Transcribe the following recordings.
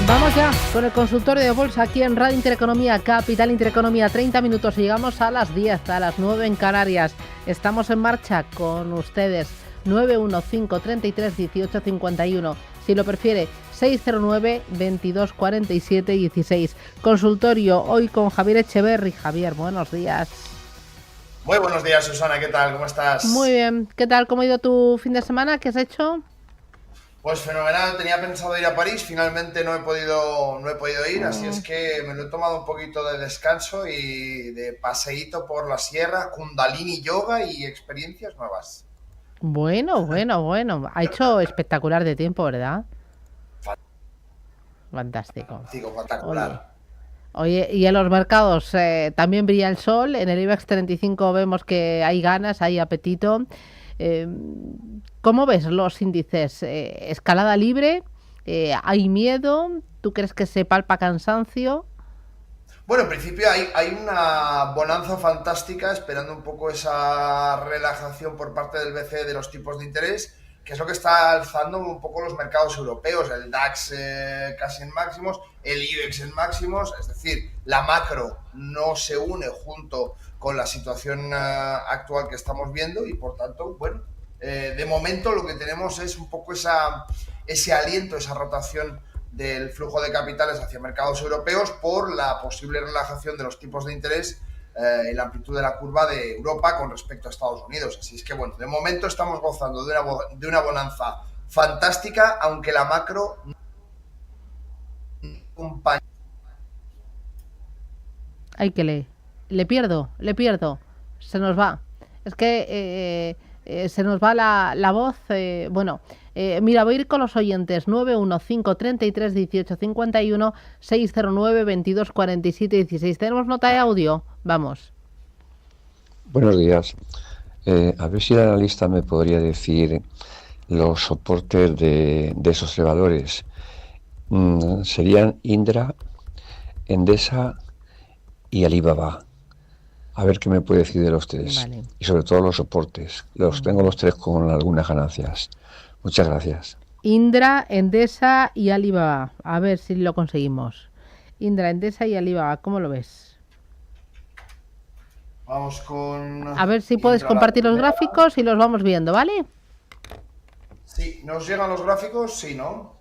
Vamos ya con el consultorio de bolsa aquí en Radio Intereconomía, Capital Intereconomía, 30 minutos y llegamos a las 10, a las 9 en Canarias. Estamos en marcha con ustedes, 915331851. Si lo prefiere, 609 22 47 16. Consultorio hoy con Javier Echeverri. Javier, buenos días. Muy buenos días, Susana, ¿qué tal? ¿Cómo estás? Muy bien. ¿Qué tal? ¿Cómo ha ido tu fin de semana? ¿Qué has hecho? Pues fenomenal, tenía pensado ir a París, finalmente no he podido ir, así es que me lo he tomado un poquito de descanso y de paseíto por la sierra, Kundalini Yoga y experiencias nuevas. Bueno. Ha hecho espectacular de tiempo, ¿verdad? Fantástico. Espectacular. Oye, y en los mercados también brilla el sol. En el IBEX 35 vemos que hay ganas, hay apetito. Eh, ¿Cómo ves los índices? ¿Escalada libre? ¿Hay miedo? ¿Tú crees que se palpa cansancio? Bueno, en principio hay una bonanza fantástica esperando un poco esa relajación por parte del BCE de los tipos de interés, que es lo que está alzando un poco los mercados europeos, el DAX casi en máximos, el IBEX en máximos, es decir, la macro no se une junto con la situación actual que estamos viendo y por tanto, bueno, de momento lo que tenemos es un poco ese aliento, esa rotación del flujo de capitales hacia mercados europeos por la posible relajación de los tipos de interés y la amplitud de la curva de Europa con respecto a Estados Unidos. Así es que, bueno, de momento estamos gozando de una bonanza fantástica, aunque la macro acompaña. Hay que le pierdo. Se nos va. Es que se nos va la voz. Mira, voy a ir con los oyentes. 915331851, 609 22 47 16. ¿Tenemos nota de audio? Vamos. Buenos días. A ver si el analista me podría decir los soportes de esos tres valores. Serían Indra, Endesa y Alibaba. A ver qué me puede decir de los tres. Vale. Y sobre todo los soportes. Tengo los tres con algunas ganancias. Muchas gracias. Indra, Endesa y Alibaba. A ver si lo conseguimos. Indra, Endesa y Alibaba. ¿Cómo lo ves? Vamos con... A ver si puedes compartir los gráficos y los vamos viendo, ¿vale? Sí, ¿nos llegan los gráficos? Sí, ¿no?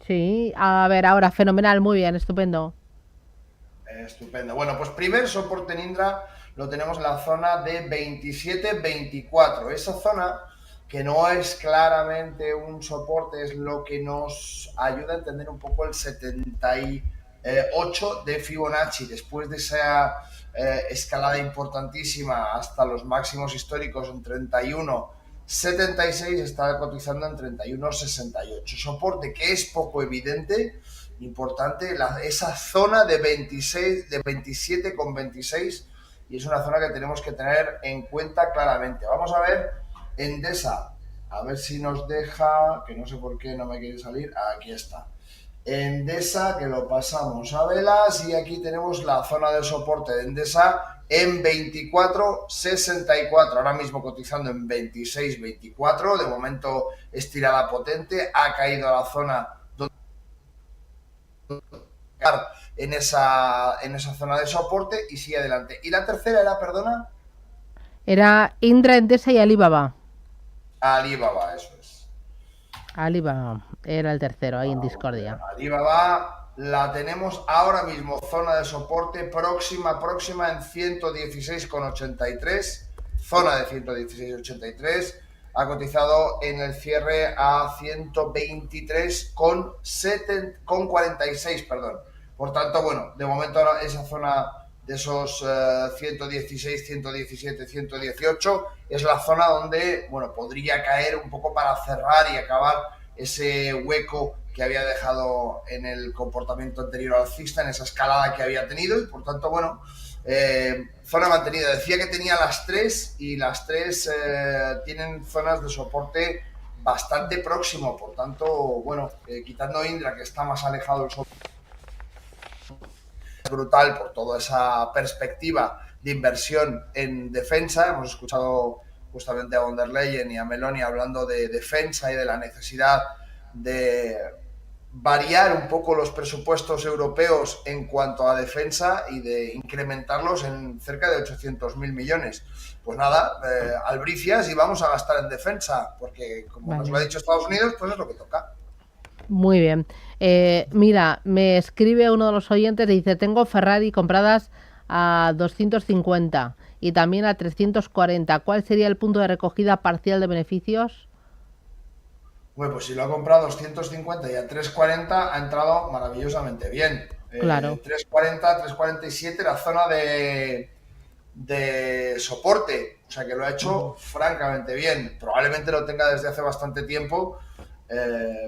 Sí, a ver, ahora, fenomenal, muy bien, estupendo. Estupendo. Bueno, pues primer soporte en Indra lo tenemos en la zona de 27-24. Esa zona, que no es claramente un soporte, es lo que nos ayuda a entender un poco el 78 de Fibonacci. Después de esa escalada importantísima hasta los máximos históricos en 31,76, está cotizando en 31,68. Soporte que es poco evidente, importante, esa zona de 26, de 27,26, y es una zona que tenemos que tener en cuenta claramente. Vamos a ver Endesa, a ver si nos deja, que no sé por qué no me quiere salir, aquí está. Endesa, que lo pasamos a velas, y aquí tenemos la zona de soporte de Endesa en 24,64, ahora mismo cotizando en 26,24, de momento estirada potente, ha caído a la zona en esa zona de soporte y sigue adelante. Y la tercera era, perdona, era Indra, Endesa y Alibaba. Alibaba, eso es. Alibaba era el tercero ahí en discordia. Alibaba la tenemos ahora mismo, zona de soporte próxima en 116,83, zona de 116,83. Ha cotizado en el cierre a 123,46, perdón. Por tanto, bueno, de momento esa zona de esos 116, 117, 118 es la zona donde, bueno, podría caer un poco para cerrar y acabar ese hueco que había dejado en el comportamiento anterior alcista, en esa escalada que había tenido, y por tanto, bueno, zona mantenida. Decía que tenía las tres, y las tres tienen zonas de soporte bastante próximo, por tanto, bueno, quitando Indra, que está más alejado del soporte, brutal por toda esa perspectiva de inversión en defensa. Hemos escuchado justamente a von der Leyen y a Meloni hablando de defensa y de la necesidad de variar un poco los presupuestos europeos en cuanto a defensa y de incrementarlos en cerca de 800.000 millones. Pues nada, albricias y vamos a gastar en defensa, porque como nos lo ha dicho Estados Unidos, pues es lo que toca. Muy bien. Mira, me escribe uno de los oyentes y dice, tengo Ferrari compradas a 250 y también a 340. ¿Cuál sería el punto de recogida parcial de beneficios? Bueno, pues si lo ha comprado a 250 y a 340 ha entrado maravillosamente bien. Claro. 340, 347, la zona de soporte. O sea que lo ha hecho francamente bien. Probablemente lo tenga desde hace bastante tiempo,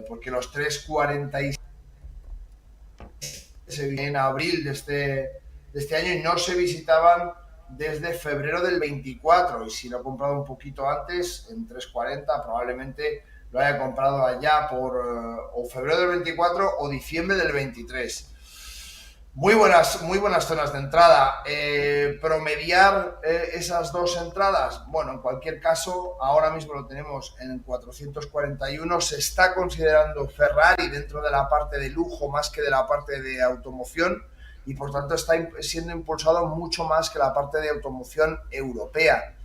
porque los 346 se vienen en abril de este año y no se visitaban desde febrero del 24. Y si lo ha comprado un poquito antes, en 340, probablemente lo haya comprado allá por o febrero del 24 o diciembre del 23. Muy buenas zonas de entrada. Promediar esas dos entradas, bueno, en cualquier caso, ahora mismo lo tenemos en 441. Se está considerando Ferrari dentro de la parte de lujo más que de la parte de automoción y por tanto está siendo impulsado mucho más que la parte de automoción europea.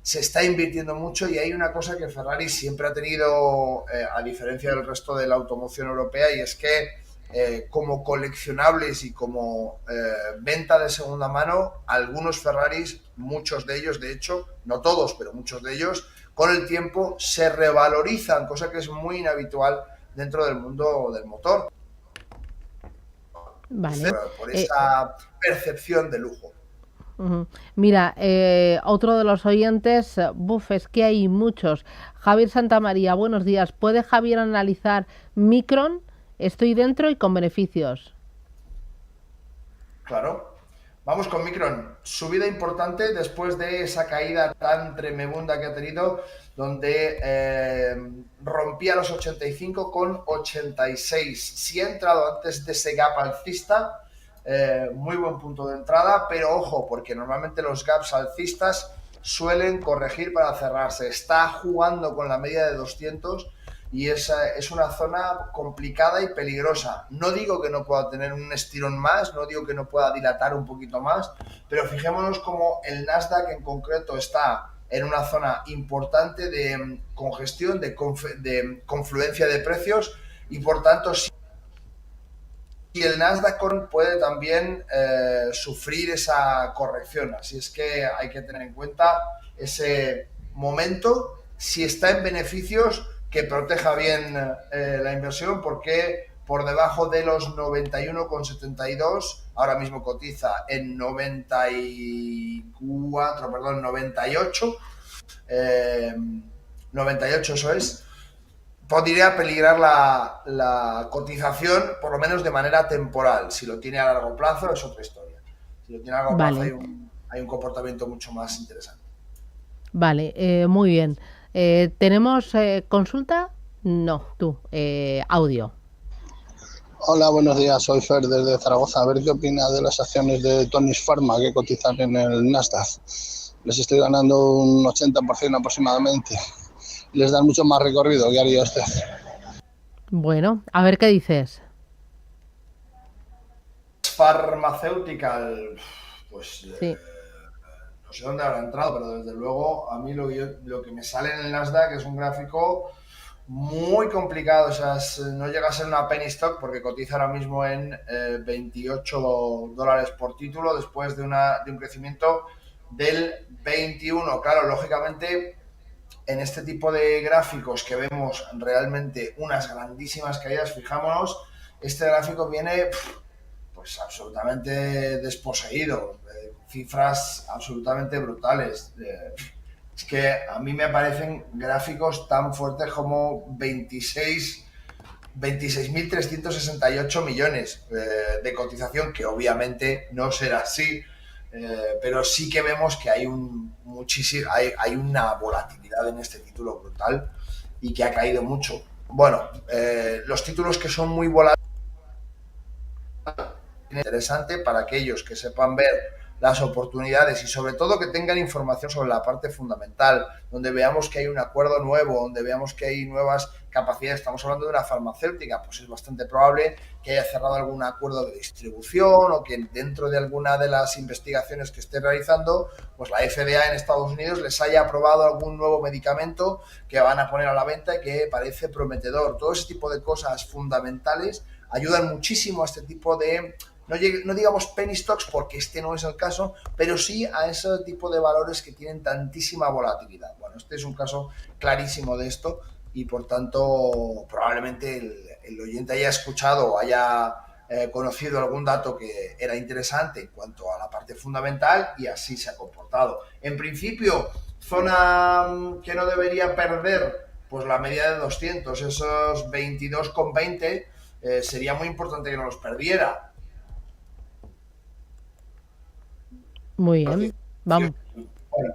Se está invirtiendo mucho y hay una cosa que Ferrari siempre ha tenido, a diferencia del resto de la automoción europea, y es que como coleccionables y como venta de segunda mano, algunos Ferraris, muchos de ellos, de hecho, no todos, pero muchos de ellos, con el tiempo se revalorizan, cosa que es muy inhabitual dentro del mundo del motor. Vale. Por esa percepción de lujo. Mira, otro de los oyentes, es que hay muchos. Javier Santamaría, buenos días. ¿Puede Javier analizar Micron? Estoy dentro y con beneficios. Claro. Vamos con Micron. Subida importante después de esa caída tan tremenda que ha tenido, donde rompía los 85 con 86. Si ha entrado antes de ese gap alcista, muy buen punto de entrada, pero ojo, porque normalmente los gaps alcistas suelen corregir para cerrarse. Está jugando con la media de 200 y es una zona complicada y peligrosa. No digo que no pueda tener un estirón más, no digo que no pueda dilatar un poquito más, pero fijémonos como el Nasdaq en concreto está en una zona importante de congestión, de confluencia de precios y por tanto y el Nasdaq puede también sufrir esa corrección. Así es que hay que tener en cuenta ese momento. Si está en beneficios, que proteja bien la inversión, porque por debajo de los 91,72, ahora mismo cotiza en 98, 98 eso es. Podría peligrar la cotización, por lo menos de manera temporal. Si lo tiene a largo plazo es otra historia. Si lo tiene a largo plazo hay un comportamiento mucho más interesante. Vale, muy bien. ¿Tenemos consulta? No, tú, audio. Hola, buenos días, soy Fer desde Zaragoza. A ver qué opina de las acciones de Tonies Pharma que cotizan en el Nasdaq. Les estoy ganando un 80% aproximadamente. Les dan mucho más recorrido. ¿Qué haría usted? Bueno, a ver qué dices. Pharmaceutical, pues sí. No sé dónde habrá entrado, pero desde luego a mí lo que me sale en el Nasdaq es un gráfico muy complicado. O sea, no llega a ser una penny stock porque cotiza ahora mismo en $28 por título después de un crecimiento del 21. Claro, lógicamente en este tipo de gráficos que vemos realmente unas grandísimas caídas, fijámonos, este gráfico viene pues absolutamente desposeído, cifras absolutamente brutales. Es que a mí me parecen gráficos tan fuertes como 26.368 millones de cotización, que obviamente no será así, pero sí que vemos que hay una volatilidad en este título brutal y que ha caído mucho. Bueno, los títulos que son muy volátiles, interesante para aquellos que sepan ver las oportunidades y sobre todo que tengan información sobre la parte fundamental, donde veamos que hay un acuerdo nuevo, donde veamos que hay nuevas capacidades. Estamos hablando de una farmacéutica, pues es bastante probable que haya cerrado algún acuerdo de distribución o que dentro de alguna de las investigaciones que esté realizando, pues la FDA en Estados Unidos les haya aprobado algún nuevo medicamento que van a poner a la venta y que parece prometedor. Todo ese tipo de cosas fundamentales ayudan muchísimo a este tipo de, no digamos penny stocks porque este no es el caso, pero sí a ese tipo de valores que tienen tantísima volatilidad. Bueno, este es un caso clarísimo de esto y por tanto probablemente el oyente haya escuchado o haya conocido algún dato que era interesante en cuanto a la parte fundamental y así se ha comportado. En principio, zona que no debería perder, pues la media de 200, esos 22,20, sería muy importante que no los perdiera. Muy bien, vamos. Bueno,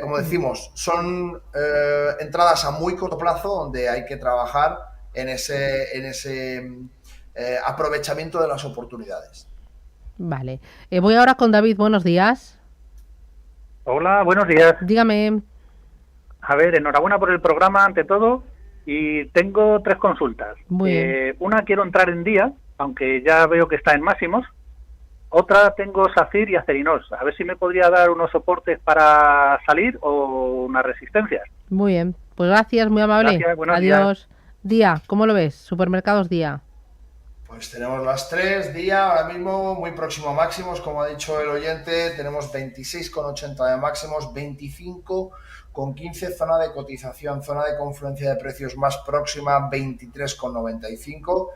como decimos, son entradas a muy corto plazo donde hay que trabajar en ese aprovechamiento de las oportunidades. Vale. Voy ahora con David. Buenos días. Hola, buenos días. Dígame. A ver, enhorabuena por el programa, ante todo, y tengo 3 consultas. Muy bien. Una, quiero entrar en día, aunque ya veo que está en máximos. Otra, tengo SACIR y Acerinos. A ver si me podría dar unos soportes para salir o unas resistencias. Muy bien. Pues gracias, muy amable. Gracias, buenos Adiós. Día, ¿cómo lo ves? Supermercados Día. Pues tenemos las 3, Día, ahora mismo muy próximo a máximos, como ha dicho el oyente, tenemos 26,80 de máximos, 25,15 zona de cotización, zona de confluencia de precios más próxima, 23,95.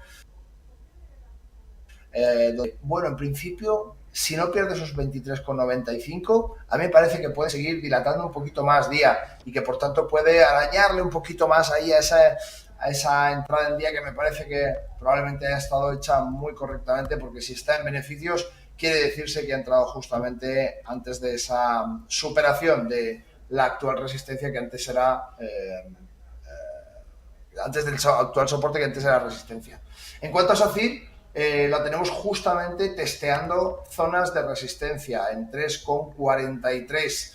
Bueno, en principio, si no pierde esos 23,95, a mí me parece que puede seguir dilatando un poquito más Día y que por tanto puede arañarle un poquito más ahí a esa entrada en Día, que me parece que probablemente haya estado hecha muy correctamente, porque si está en beneficios quiere decirse que ha entrado justamente antes de esa superación de la actual resistencia, que antes era antes del actual soporte, que antes era resistencia. En cuanto a SACIR, la tenemos justamente testeando zonas de resistencia en 3,43.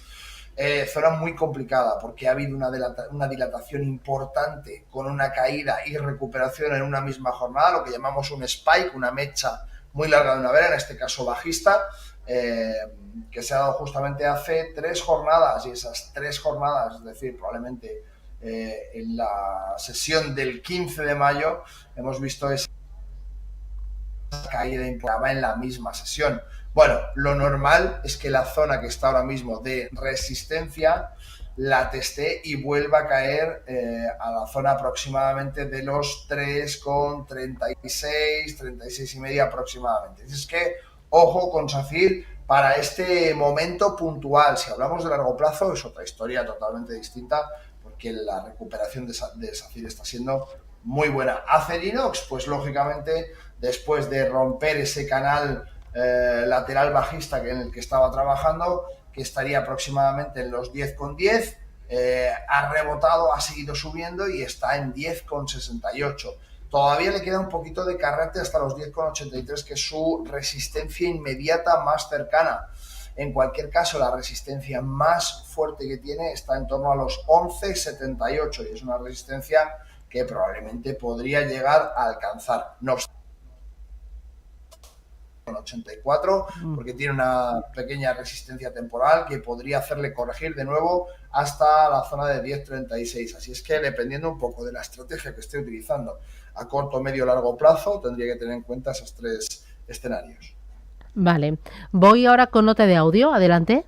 Zona muy complicada porque ha habido una dilatación importante con una caída y recuperación en una misma jornada, lo que llamamos un spike, una mecha muy larga de una vela, en este caso bajista, que se ha dado justamente hace 3 jornadas, y esas 3 jornadas, es decir, probablemente en la sesión del 15 de mayo hemos visto esa caída importante en la misma sesión. Bueno, lo normal es que la zona que está ahora mismo de resistencia la testé y vuelva a caer a la zona aproximadamente de los 3,36, 36,5 aproximadamente. Es que, ojo con SACIR para este momento puntual. Si hablamos de largo plazo es otra historia totalmente distinta, porque la recuperación de SACIR está siendo muy buena. Acerinox, pues lógicamente, después de romper ese canal lateral bajista en el que estaba trabajando, que estaría aproximadamente en los 10,10, ha rebotado, ha seguido subiendo y está en 10,68. Todavía le queda un poquito de carrete hasta los 10,83, que es su resistencia inmediata más cercana. En cualquier caso, la resistencia más fuerte que tiene está en torno a los 11,78 y es una resistencia que probablemente podría llegar a alcanzar. No obstante, 84, porque tiene una pequeña resistencia temporal que podría hacerle corregir de nuevo hasta la zona de 10,36. Así es que, dependiendo un poco de la estrategia que esté utilizando a corto, medio, largo plazo, tendría que tener en cuenta esos 3 escenarios. Vale. Voy ahora con nota de audio. Adelante.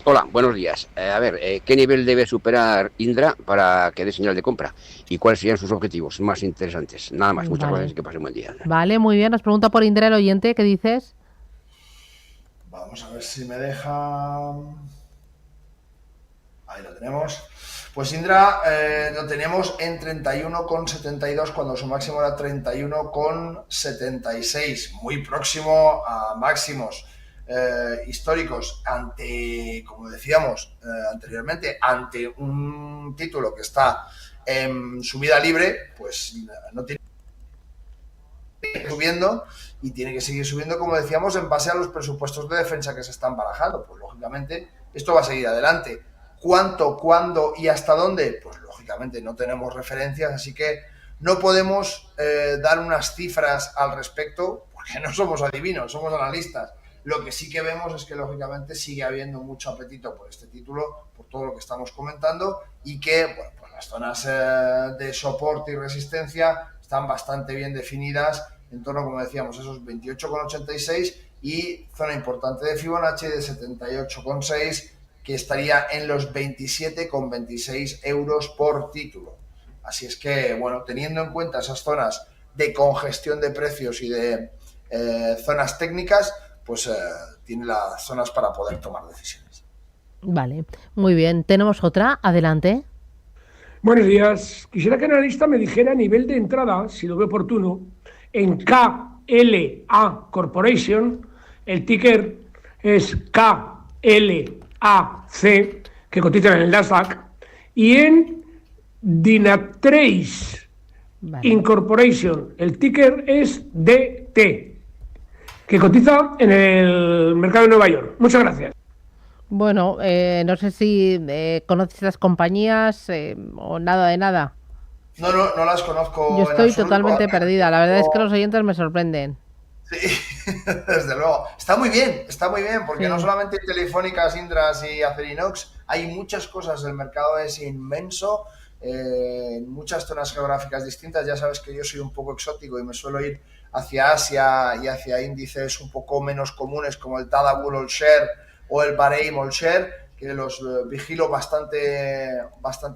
Hola, buenos días. A ver, ¿qué nivel debe superar Indra para que dé señal de compra? ¿Y cuáles serían sus objetivos más interesantes? Nada más, muchas gracias y que pase un buen día. Vale, muy bien. Nos pregunta por Indra el oyente, ¿qué dices? Vamos a ver si me deja... Ahí lo tenemos. Pues Indra lo tenemos en 31,72 cuando su máximo era 31,76. Muy próximo a máximos históricos, ante, como decíamos anteriormente, ante un título que está en subida libre, pues no tiene subiendo y tiene que seguir subiendo, como decíamos, en base a los presupuestos de defensa que se están barajando. Pues lógicamente esto va a seguir adelante. ¿Cuánto, cuándo y hasta dónde? Pues lógicamente no tenemos referencias, así que no podemos dar unas cifras al respecto porque no somos adivinos, somos analistas. Lo que sí que vemos es que lógicamente sigue habiendo mucho apetito por este título, por todo lo que estamos comentando, y que bueno, pues las zonas de soporte y resistencia están bastante bien definidas en torno, como decíamos, esos 28,86 y zona importante de Fibonacci de 78,6, que estaría en los 27,26 euros por título. Así es que, bueno, teniendo en cuenta esas zonas de congestión de precios y de zonas técnicas, pues tiene las zonas para poder tomar decisiones. Vale, muy bien. Tenemos otra, adelante. Buenos días. Quisiera que el analista me dijera a nivel de entrada, si lo ve oportuno, en KLA Corporation, el ticker es KLAC, que cotiza en el Nasdaq, y en Dynatrace Incorporation, el ticker es DT, que cotiza en el mercado de Nueva York. Muchas gracias. Bueno, no sé si conoces las compañías o nada de nada. No las conozco. Yo estoy totalmente perdida. La verdad es que los oyentes me sorprenden. Sí, desde luego. Está muy bien, porque no solamente Telefónica, Indras y Acerinox, hay muchas cosas, el mercado es inmenso, en muchas zonas geográficas distintas. Ya sabes que yo soy un poco exótico y me suelo ir hacia Asia y hacia índices un poco menos comunes como el Tadawul All Share o el Bahrein All Share, que los vigilo bastante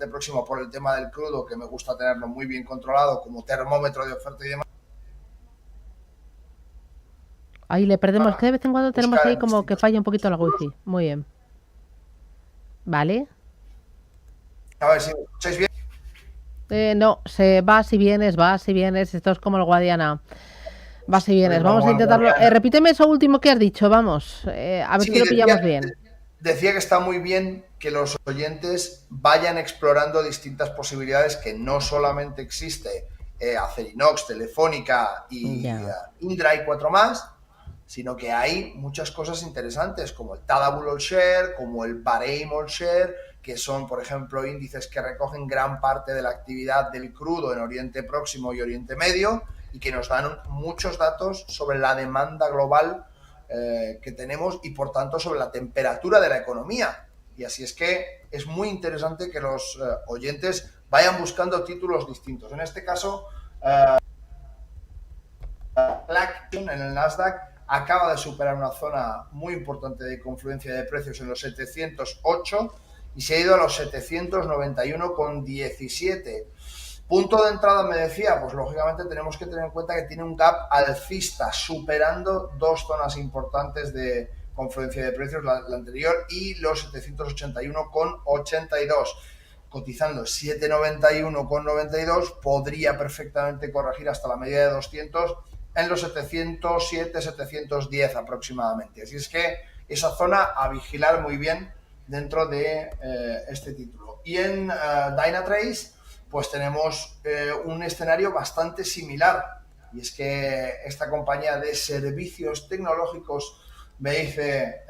próximo por el tema del crudo, que me gusta tenerlo muy bien controlado como termómetro de oferta y demás. Ahí le perdemos, que de vez en cuando tenemos ahí como que falla un poquito la wifi. Muy bien. ¿Vale? A ver si me escucháis bien. No, se va si vienes, esto es como el Guadiana. Va si vienes, vamos a intentarlo. Repíteme eso último que has dicho, vamos, a ver si lo pillamos bien. Decía que está muy bien que los oyentes vayan explorando distintas posibilidades, que no solamente existe Acerinox, Telefónica y Indra y 4 más, sino que hay muchas cosas interesantes como el Tadawul All Share, como el Bahrein All Share, que son, por ejemplo, índices que recogen gran parte de la actividad del crudo en Oriente Próximo y Oriente Medio y que nos dan muchos datos sobre la demanda global que tenemos y, por tanto, sobre la temperatura de la economía. Y así es que es muy interesante que los oyentes vayan buscando títulos distintos. En este caso, en el Nasdaq acaba de superar una zona muy importante de confluencia de precios en los 708 y se ha ido a los 791,17. Punto de entrada, me decía, pues lógicamente tenemos que tener en cuenta que tiene un gap alcista, superando dos zonas importantes de confluencia de precios, la anterior y los 781,82. Cotizando 791,92, podría perfectamente corregir hasta la media de 200 en los 707, 710 aproximadamente. Así es que esa zona a vigilar muy bien dentro de este título. Y en Dynatrace, pues tenemos un escenario bastante similar, y es que esta compañía de servicios tecnológicos, me dice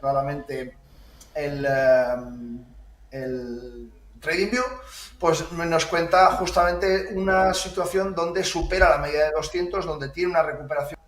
claramente el TradingView, pues nos cuenta justamente una situación donde supera la media de 200, donde tiene una recuperación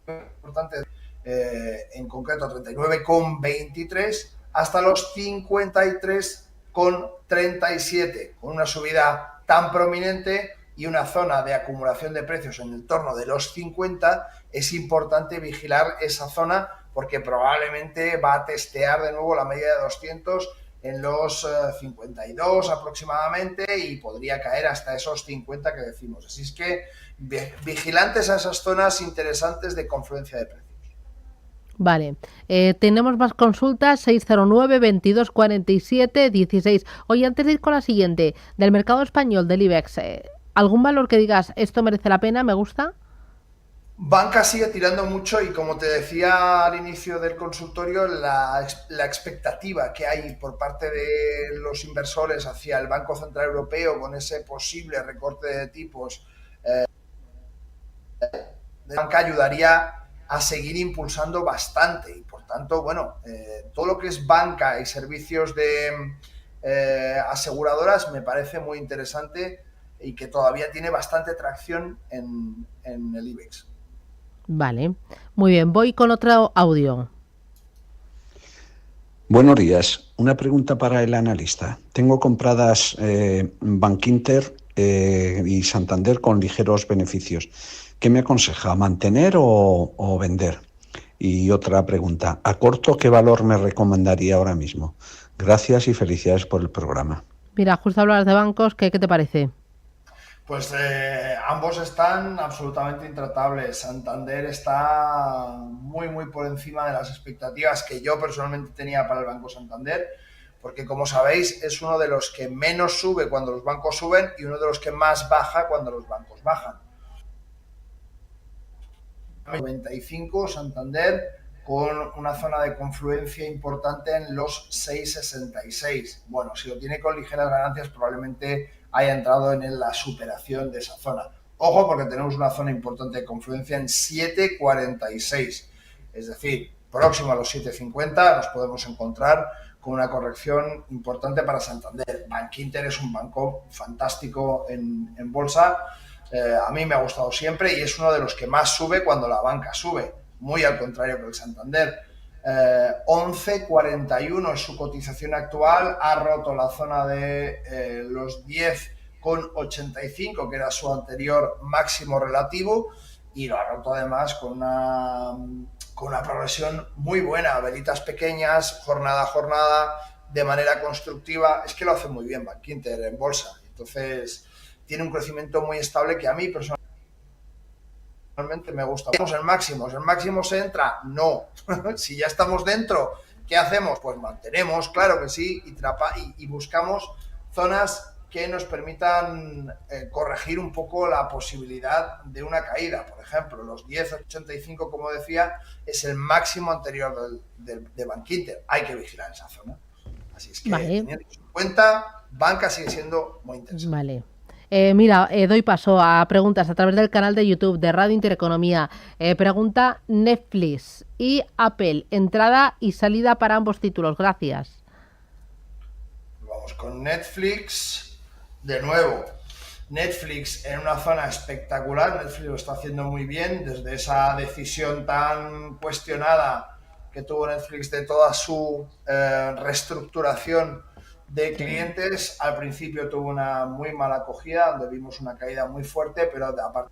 importante, en concreto a 39,23 hasta los 53,37, con una subida tan prominente y una zona de acumulación de precios en el torno de los 50. Es importante vigilar esa zona porque probablemente va a testear de nuevo la media de 200 en los 52 aproximadamente y podría caer hasta esos 50 que decimos. Así es que vigilantes a esas zonas interesantes de confluencia de precios. Vale, tenemos más consultas, 609 22 47 16. Oye, antes de ir con la siguiente, del mercado español, del IBEX, ¿algún valor que digas, esto merece la pena, me gusta? Banca sigue tirando mucho y, como te decía al inicio del consultorio, la expectativa que hay por parte de los inversores hacia el Banco Central Europeo con ese posible recorte de tipos, 25 puntos básicos, pues nos da una señal de que la situación, pues, sigue siendo bastante buena. Así es que, bueno, de banca ayudaría a seguir impulsando bastante y por tanto, bueno, todo lo que es banca y servicios de aseguradoras me parece muy interesante y que todavía tiene bastante tracción en el IBEX. Vale, muy bien, voy con otro audio. Buenos días. Una pregunta para el analista. Tengo compradas Bankinter y Santander con ligeros beneficios. ¿Qué me aconseja, mantener o vender? Y otra pregunta, ¿a corto qué valor me recomendaría ahora mismo? Gracias y felicidades por el programa. Mira, justo hablas de bancos, ¿qué te parece? Pues ambos están absolutamente intratables. Santander está muy por encima de las expectativas que yo personalmente tenía para el Banco Santander, porque como sabéis es uno de los que menos sube cuando los bancos suben y uno de los que más baja cuando los bancos bajan. 95 Santander con una zona de confluencia importante en los 6,66. Bueno, si lo tiene con ligeras ganancias probablemente haya entrado en la superación de esa zona. Ojo, porque tenemos una zona importante de confluencia en 7,46. Es decir, próximo a los 7,50 nos podemos encontrar con una corrección importante para Santander. Bankinter es un banco fantástico en bolsa. A mí me ha gustado siempre y es uno de los que más sube cuando la banca sube, muy al contrario que el Santander. 11,41 es su cotización actual, ha roto la zona de los 10,85, que era su anterior máximo relativo, y lo ha roto además con una progresión muy buena, velitas pequeñas, jornada a jornada, de manera constructiva. Es que lo hace muy bien Bankinter en bolsa, entonces tiene un crecimiento muy estable que a mí personalmente me gusta. ¿Estamos en máximos? ¿En máximos se entra? No. Si ya estamos dentro, ¿qué hacemos? Pues mantenemos, claro que sí, y buscamos zonas que nos permitan corregir un poco la posibilidad de una caída. Por ejemplo, los 10,85, como decía, es el máximo anterior de Bankinter. Hay que vigilar esa zona. Así es que, teniendo en cuenta, banca sigue siendo muy interesante. Vale. Mira, doy paso a preguntas a través del canal de YouTube de Radio Intereconomía. Pregunta Netflix y Apple, entrada y salida para ambos títulos. Gracias. Vamos con Netflix. De nuevo, Netflix en una zona espectacular. Netflix lo está haciendo muy bien desde esa decisión tan cuestionada que tuvo Netflix de toda su reestructuración de clientes. Al principio tuvo una muy mala acogida, donde vimos una caída muy fuerte, pero aparte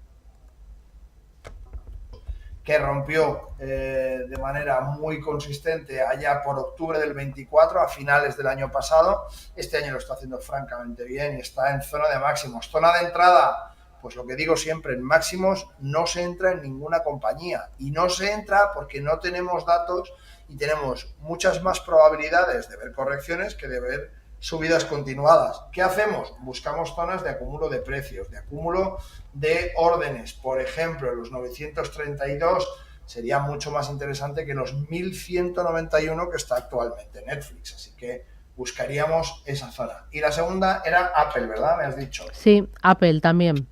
que rompió de manera muy consistente allá por octubre del 24, a finales del año pasado. Este año lo está haciendo francamente bien y está en zona de máximos. Zona de entrada, pues lo que digo siempre, en máximos no se entra en ninguna compañía, y no se entra porque no tenemos datos y tenemos muchas más probabilidades de ver correcciones que de ver subidas continuadas. ¿Qué hacemos? Buscamos zonas de acúmulo de precios, de acúmulo de órdenes. Por ejemplo, los 932 sería mucho más interesante que los 1191 que está actualmente en Netflix. Así que buscaríamos esa zona. Y la segunda era Apple, ¿verdad? Me has dicho. Sí, Apple también.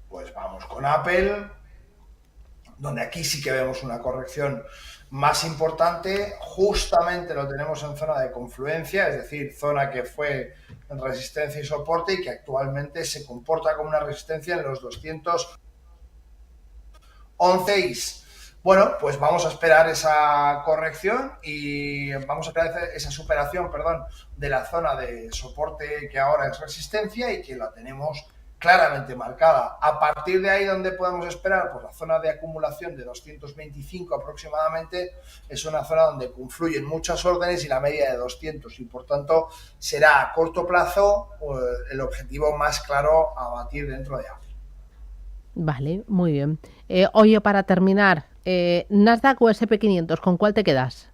Pues vamos con Apple, donde aquí sí que vemos una corrección más importante. Justamente lo tenemos en zona de confluencia, es decir, zona que fue en resistencia y soporte y que actualmente se comporta como una resistencia en los 211. Bueno, pues vamos a esperar esa corrección y vamos a esperar esa superación, de la zona de soporte que ahora es resistencia y que la tenemos claramente marcada. A partir de ahí, ¿dónde podemos esperar? Pues la zona de acumulación de 225 aproximadamente es una zona donde confluyen muchas órdenes y la media de 200, y por tanto será a corto plazo el objetivo más claro a batir dentro de Apple. Vale, muy bien. Oye, para terminar, Nasdaq o SP500, ¿con cuál te quedas?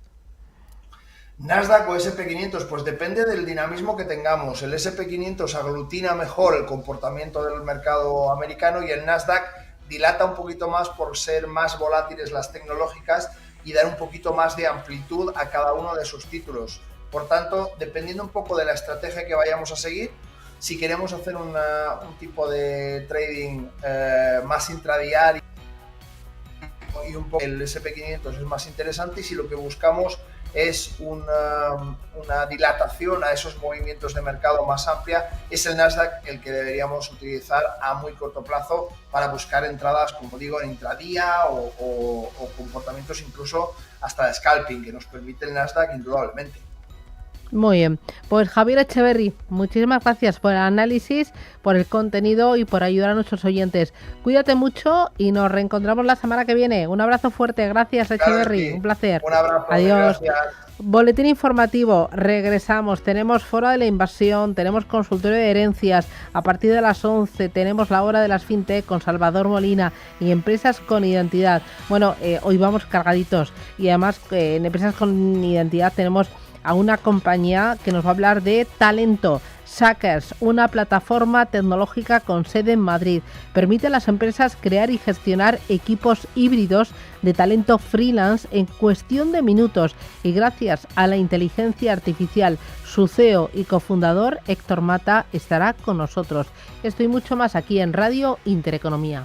Nasdaq o SP500, pues depende del dinamismo que tengamos. El SP500 aglutina mejor el comportamiento del mercado americano y el Nasdaq dilata un poquito más por ser más volátiles las tecnológicas y dar un poquito más de amplitud a cada uno de sus títulos. Por tanto, dependiendo un poco de la estrategia que vayamos a seguir, si queremos hacer un tipo de trading más intradiario, y un poco el SP500 es más interesante, y si lo que buscamos es una dilatación a esos movimientos de mercado más amplia, es el Nasdaq el que deberíamos utilizar a muy corto plazo para buscar entradas, como digo, en intradía o comportamientos incluso hasta de scalping, que nos permite el Nasdaq indudablemente. Muy bien, pues Javier Echeverri, muchísimas gracias por el análisis, por el contenido y por ayudar a nuestros oyentes. Cuídate mucho y nos reencontramos la semana que viene. Un abrazo fuerte, gracias Echeverri, un placer. Un abrazo. Adiós. Gracias. Boletín informativo, regresamos, tenemos Foro de la Inversión, tenemos consultorio de herencias, a partir de las 11 tenemos la hora de las fintech con Salvador Molina y empresas con identidad. Bueno, hoy vamos cargaditos y además en empresas con identidad tenemos a una compañía que nos va a hablar de talento. Shakers, una plataforma tecnológica con sede en Madrid, permite a las empresas crear y gestionar equipos híbridos de talento freelance en cuestión de minutos y gracias a la inteligencia artificial. Su CEO y cofundador, Héctor Mata, estará con nosotros. Esto y mucho más aquí en Radio Intereconomía.